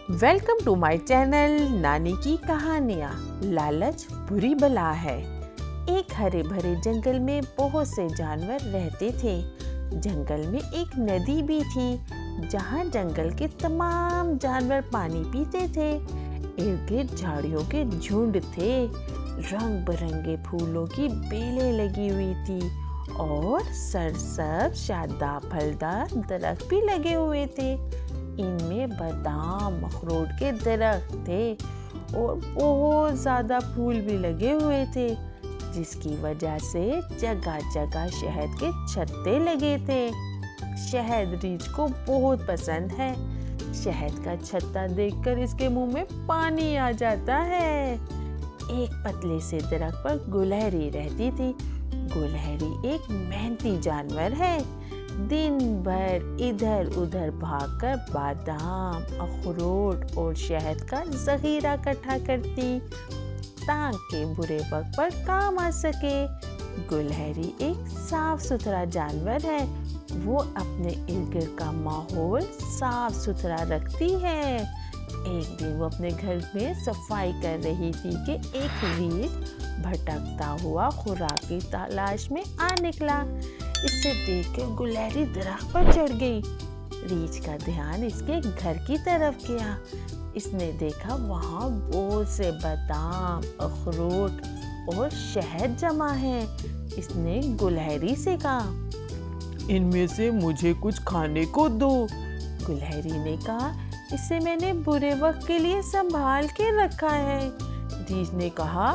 Welcome to my channel नानी की कहानियाँ। लालच बुरी बला है। एक हरे भरे जंगल में बहुत से जानवर रहते थे। जंगल में एक नदी भी थी जहाँ जंगल के तमाम जानवर पानी पीते थे। इर्द गिर्द झाड़ियों के झुंड थे। रंग बिरंगे फूलों की बेलें लगी हुई थी और सरसब्ज शादाब फलदार दरख्त भी लगे हुए थे। इनमें बादाम अखरोट के दरख्त थे और बहुत ज़्यादा फूल भी लगे हुए थे, जिसकी वजह से जगह जगह शहद के छत्ते लगे थे। शहद रीछ को बहुत पसंद है। शहद का छत्ता देखकर इसके मुंह में पानी आ जाता है। एक पतले से दरख्त पर गुलहरी रहती थी। गुलहरी एक मेहनती जानवर है। दिन भर इधर उधर भागकर बादाम अखरोट और शहद का जखीरा इकट्ठा करती ताकि बुरे वक्त पर काम आ सके। गुलहरी एक साफ सुथरा जानवर है। वो अपने इर्द गिर्द का माहौल साफ सुथरा रखती है। एक दिन वो अपने घर में सफाई कर रही थी कि एक रीछ भटकता हुआ खुराक की तलाश में आ निकला। इसे देखकर गुलहरी दरख्त पर चढ़ गई। रीछ का ध्यान इसके घर की तरफ गया। इसने देखा वहाँ बहुत से बादाम अखरोट और शहद जमा है। इसने गुलहरी से कहा, इनमें से मुझे कुछ खाने को दो। गुलहरी ने कहा, इसे मैंने बुरे वक्त के लिए संभाल के रखा है। रीछ ने कहा,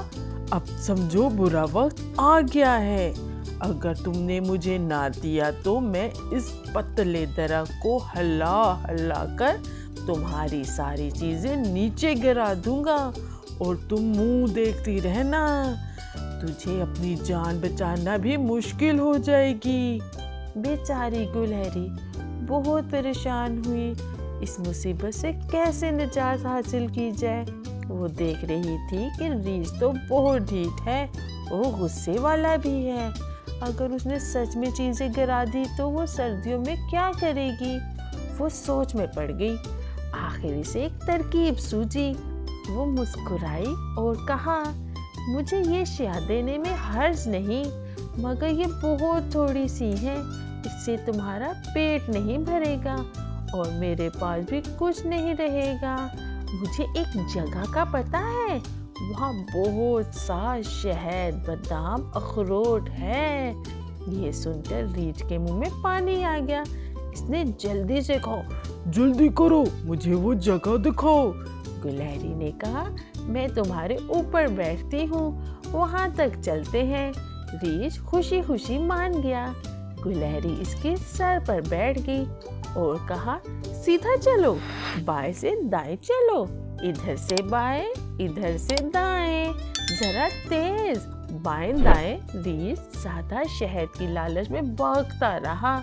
अब समझो बुरा वक्त आ गया है। अगर तुमने मुझे ना दिया तो मैं इस पतले दरख्त को हल्ला हल्ला कर तुम्हारी सारी चीजें नीचे गिरा दूंगा और तुम मुंह देखती रहना। तुझे अपनी जान बचाना भी मुश्किल हो जाएगी। बेचारी गुलहरी बहुत परेशान हुई। इस मुसीबत से कैसे निजात हासिल की जाए। वो देख रही थी कि रीछ तो बहुत ढीठ है और गुस्से वाला भी है। अगर उसने सच में चीजें गिरा दी तो वो सर्दियों में क्या करेगी। वो सोच में पड़ गई। आखिर से एक तरकीब सूझी। वो मुस्कुराई और कहा, मुझे ये शिया देने में हर्ज नहीं, मगर ये बहुत थोड़ी सी है। इससे तुम्हारा पेट नहीं भरेगा और मेरे पास भी कुछ नहीं रहेगा। मुझे एक जगह का पता है, वहाँ बहुत सा शहद बादाम अखरोट है। ये सुनकर रीछ के मुंह में पानी आ गया। इसने जल्दी से कहा, जल्दी करो, मुझे वो जगह दिखाओ। गुलहरी ने कहा, मैं तुम्हारे ऊपर बैठती हूँ, वहाँ तक चलते हैं। रीछ खुशी खुशी मान गया। गुलहरी इसके सर पर बैठ गई और कहा, सीधा चलो, बाएं से दाएं चलो, इधर से बाएं इधर से दाएं, जरा तेज, बाएं दाएं। रीछ सादा शहद की लालच में भागता रहा।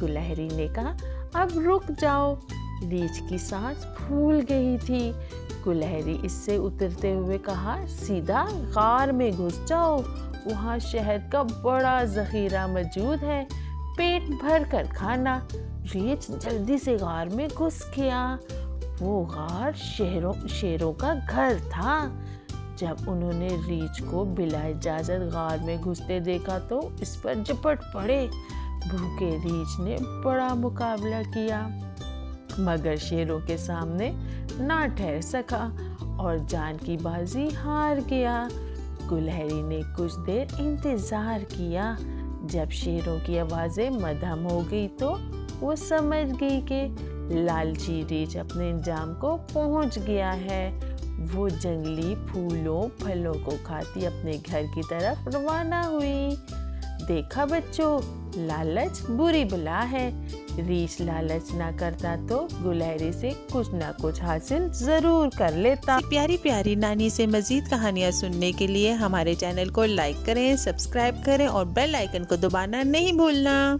गुलहरी ने कहा, अब रुक जाओ। रीछ की सांस फूल गई थी। गुलहरी इससे उतरते हुए कहा, सीधा गार में घुस जाओ, वहाँ शहद का बड़ा जखीरा मौजूद है, पेट भर कर खाना। रीछ जल्दी से गार में घुस गया। वो गार शेरों का घर था। जब उन्होंने रीछ को बिला इजाजत गार में घुसते देखा तो इस पर झपट पड़े। भूखे रीछ ने बड़ा मुकाबला किया, मगर शेरों के सामने ना ठहर सका और जान की बाजी हार गया। गुलहरी ने कुछ देर इंतजार किया। जब शेरों की आवाजें मद्धम हो गई तो वो समझ गई कि लालची रीछ अपने अंजाम को पहुंच गया है। वो जंगली फूलों फलों को खाती अपने घर की तरफ रवाना हुई। देखा बच्चों, लालच बुरी बला है। रीछ लालच ना करता तो गुलहरी से कुछ ना कुछ हासिल जरूर कर लेता। प्यारी प्यारी नानी से मजीद कहानियाँ सुनने के लिए हमारे चैनल को लाइक करें, सब्सक्राइब करें और बेल आइकन को दबाना नहीं भूलना।